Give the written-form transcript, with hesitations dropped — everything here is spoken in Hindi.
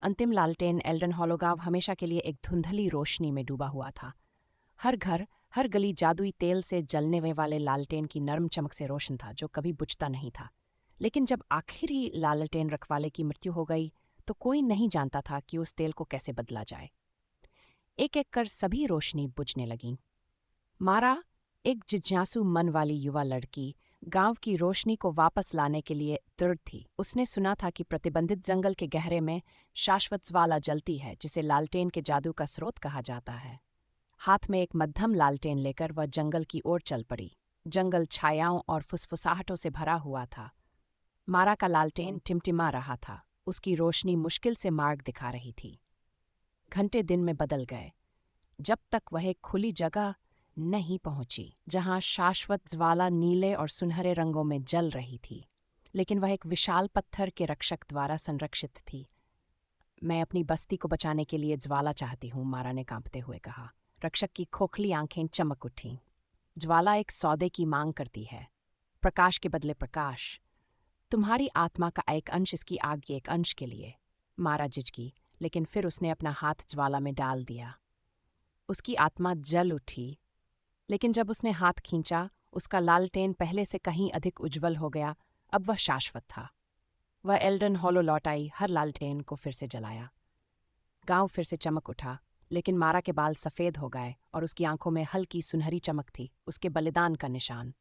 अंतिम लालटेन एल्डन हॉलो गांव हमेशा के लिए एक धुंधली रोशनी में डूबा हुआ था। हर घर, हर गली जादुई तेल से जलने वाले लालटेन की नर्म चमक से रोशन था, जो कभी बुझता नहीं था। लेकिन जब आखिरी लालटेन रखवाले की मृत्यु हो गई, तो कोई नहीं जानता था कि उस तेल को कैसे बदला जाए। एक एक कर सभी रोशनी बुझने लगीं। मारा, एक जिज्ञासु मन वाली युवा लड़की, गांव की रोशनी को वापस लाने के लिए दृढ़ थी। उसने सुना था कि प्रतिबंधित जंगल के गहरे में शाश्वत ज्वाला जलती है, जिसे लालटेन के जादू का स्रोत कहा जाता है। हाथ में एक मध्यम लालटेन लेकर वह जंगल की ओर चल पड़ी। जंगल छायाओं और फुसफुसाहटों से भरा हुआ था। मारा का लालटेन टिमटिमा रहा था, उसकी रोशनी मुश्किल से मार्ग दिखा रही थी। घंटे दिन में बदल गए, जब तक वह एक खुली जगह नहीं पहुंची जहां शाश्वत ज्वाला नीले और सुनहरे रंगों में जल रही थी। लेकिन वह एक विशाल पत्थर के रक्षक द्वारा संरक्षित थी। मैं अपनी बस्ती को बचाने के लिए ज्वाला चाहती हूँ, मारा ने कांपते हुए कहा। रक्षक की खोखली आंखें चमक उठीं। ज्वाला एक सौदे की मांग करती है, प्रकाश के बदले प्रकाश। तुम्हारी आत्मा का एक अंश इसकी आग के एक अंश के लिए। मारा झिझकी, लेकिन फिर उसने अपना हाथ ज्वाला में डाल दिया। उसकी आत्मा जल उठी, लेकिन जब उसने हाथ खींचा, उसका लालटेन पहले से कहीं अधिक उज्जवल हो गया। अब वह शाश्वत था। वह एल्डन हॉलो लौट आई, हर लालटेन को फिर से जलाया। गांव फिर से चमक उठा, लेकिन मारा के बाल सफ़ेद हो गए और उसकी आंखों में हल्की सुनहरी चमक थी, उसके बलिदान का निशान।